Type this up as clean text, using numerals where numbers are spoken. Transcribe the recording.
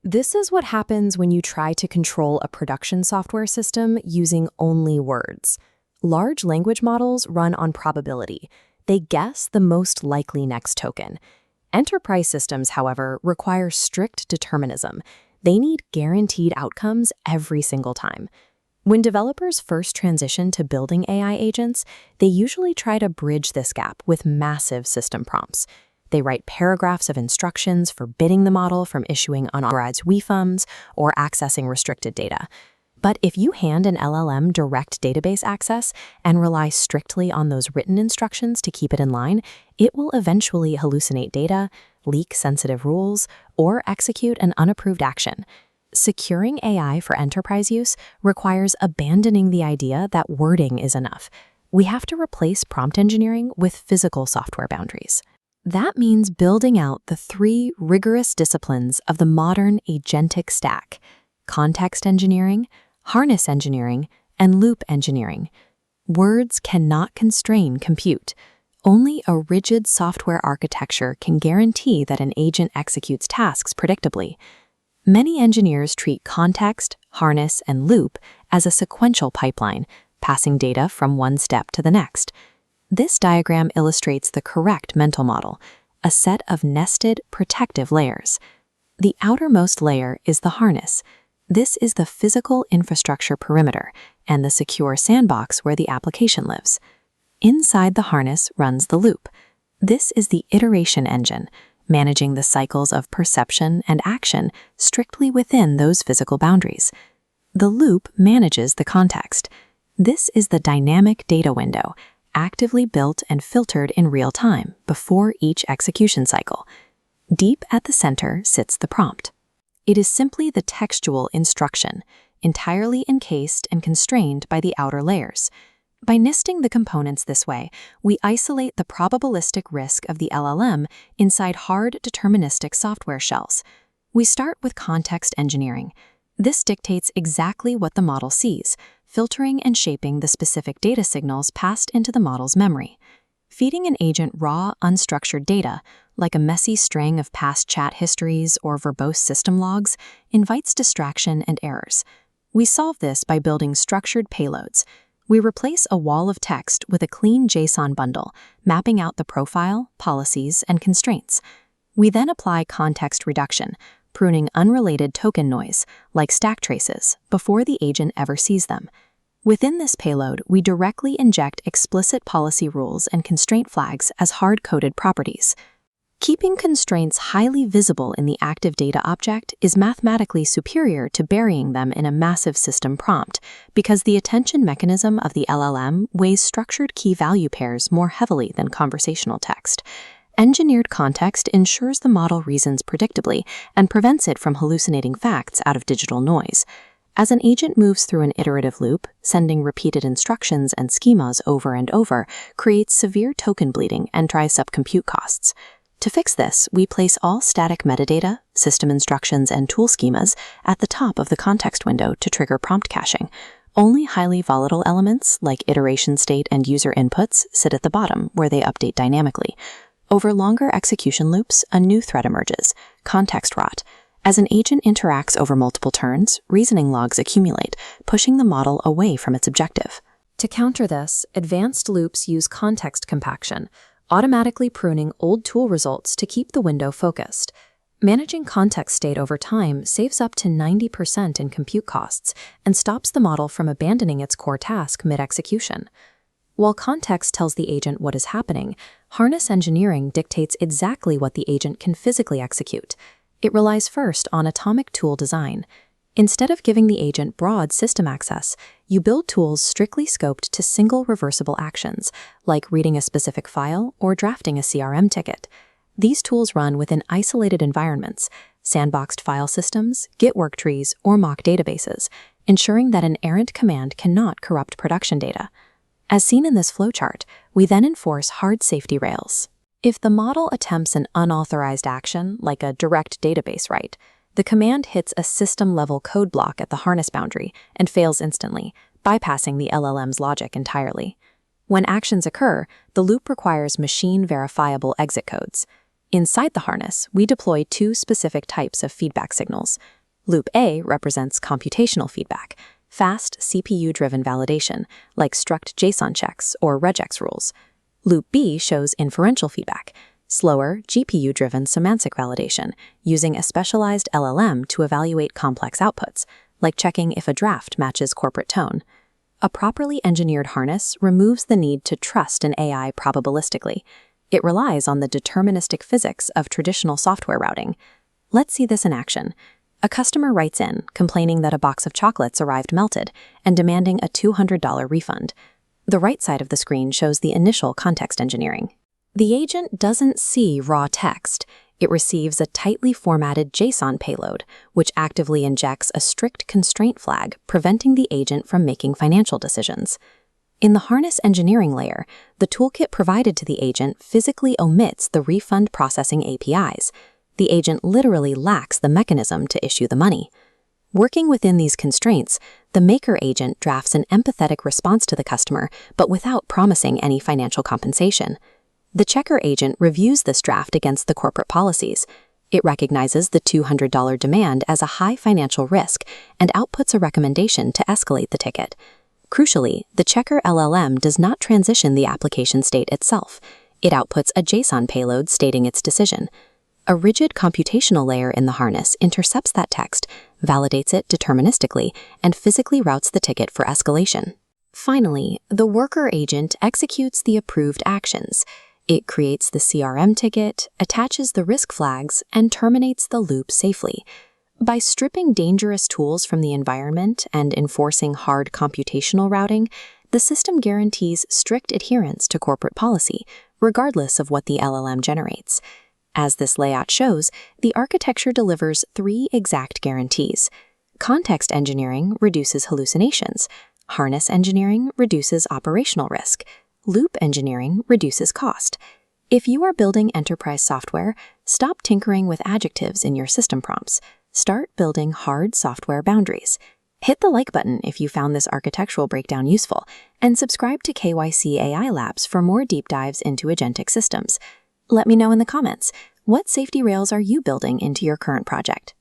This is what happens when you try to control a production software system using only words. Large language models run on probability. They guess the most likely next token. Enterprise systems, however, require strict determinism. They need guaranteed outcomes every single time. When developers first transition to building AI agents, they usually try to bridge this gap with massive system prompts. They write paragraphs of instructions forbidding the model from issuing unauthorized refunds or accessing restricted data. But if you hand an LLM direct database access and rely strictly on those written instructions to keep it in line, it will eventually hallucinate data, leak sensitive rules, or execute an unapproved action. Securing AI for enterprise use requires abandoning the idea that wording is enough. We have to replace prompt engineering with physical software boundaries. That means building out the 3 rigorous disciplines of the modern agentic stack: context engineering, harness engineering, and loop engineering. Words cannot constrain compute. Only a rigid software architecture can guarantee that an agent executes tasks predictably. Many engineers treat context, harness, and loop as a sequential pipeline, passing data from one step to the next. This diagram illustrates the correct mental model, a set of nested, protective layers. The outermost layer is the harness. This is the physical infrastructure perimeter and the secure sandbox where the application lives. Inside the harness runs the loop. This is the iteration engine, managing the cycles of perception and action strictly within those physical boundaries. The loop manages the context. This is the dynamic data window, actively built and filtered in real time before each execution cycle. Deep at the center sits the prompt. It is simply the textual instruction, entirely encased and constrained by the outer layers. By nesting the components this way, we isolate the probabilistic risk of the LLM inside hard deterministic software shells. We start with context engineering. This dictates exactly what the model sees, filtering and shaping the specific data signals passed into the model's memory. Feeding an agent raw, unstructured data, like a messy string of past chat histories or verbose system logs, invites distraction and errors. We solve this by building structured payloads. We replace a wall of text with a clean JSON bundle, mapping out the profile, policies, and constraints. We then apply context reduction, pruning unrelated token noise, like stack traces, before the agent ever sees them. Within this payload, we directly inject explicit policy rules and constraint flags as hard-coded properties. Keeping constraints highly visible in the active data object is mathematically superior to burying them in a massive system prompt, because the attention mechanism of the LLM weighs structured key-value pairs more heavily than conversational text. Engineered context ensures the model reasons predictably and prevents it from hallucinating facts out of digital noise. As an agent moves through an iterative loop, sending repeated instructions and schemas over and over creates severe token bleeding and dries up compute costs. To fix this, we place all static metadata, system instructions, and tool schemas at the top of the context window to trigger prompt caching. Only highly volatile elements, like iteration state and user inputs, sit at the bottom, where they update dynamically. Over longer execution loops, a new threat emerges: context rot. As an agent interacts over multiple turns, reasoning logs accumulate, pushing the model away from its objective. To counter this, advanced loops use context compaction, automatically pruning old tool results to keep the window focused. Managing context state over time saves up to 90% in compute costs and stops the model from abandoning its core task mid-execution. While context tells the agent what is happening, harness engineering dictates exactly what the agent can physically execute. It relies first on atomic tool design. Instead of giving the agent broad system access, you build tools strictly scoped to single reversible actions, like reading a specific file or drafting a CRM ticket. These tools run within isolated environments, sandboxed file systems, Git work trees, or mock databases, ensuring that an errant command cannot corrupt production data. As seen in this flowchart, we then enforce hard safety rails. If the model attempts an unauthorized action, like a direct database write, the command hits a system-level code block at the harness boundary and fails instantly, bypassing the LLM's logic entirely. When actions occur, the loop requires machine-verifiable exit codes. Inside the harness, we deploy two specific types of feedback signals. Loop A represents computational feedback, fast CPU-driven validation, like struct JSON checks or regex rules. Loop B shows inferential feedback, slower GPU-driven semantic validation, using a specialized LLM to evaluate complex outputs, like checking if a draft matches corporate tone. A properly engineered harness removes the need to trust an AI probabilistically. It relies on the deterministic physics of traditional software routing. Let's see this in action. A customer writes in, complaining that a box of chocolates arrived melted and demanding a $200 refund. The right side of the screen shows the initial context engineering. The agent doesn't see raw text. It receives a tightly formatted JSON payload, which actively injects a strict constraint flag, preventing the agent from making financial decisions. In the harness engineering layer, the toolkit provided to the agent physically omits the refund processing APIs. The agent literally lacks the mechanism to issue the money. Working within these constraints, the maker agent drafts an empathetic response to the customer, but without promising any financial compensation. The checker agent reviews this draft against the corporate policies. It recognizes the $200 demand as a high financial risk and outputs a recommendation to escalate the ticket. Crucially, the checker LLM does not transition the application state itself. It outputs a JSON payload stating its decision. A rigid computational layer in the harness intercepts that text, validates it deterministically, and physically routes the ticket for escalation. Finally, the worker agent executes the approved actions. It creates the CRM ticket, attaches the risk flags, and terminates the loop safely. By stripping dangerous tools from the environment and enforcing hard computational routing, the system guarantees strict adherence to corporate policy, regardless of what the LLM generates. As this layout shows, the architecture delivers three exact guarantees. Context engineering reduces hallucinations. Harness engineering reduces operational risk. Loop engineering reduces cost. If you are building enterprise software, stop tinkering with adjectives in your system prompts. Start building hard software boundaries. Hit the like button if you found this architectural breakdown useful, and subscribe to KYC AI Labs for more deep dives into agentic systems. Let me know in the comments, what safety rails are you building into your current project?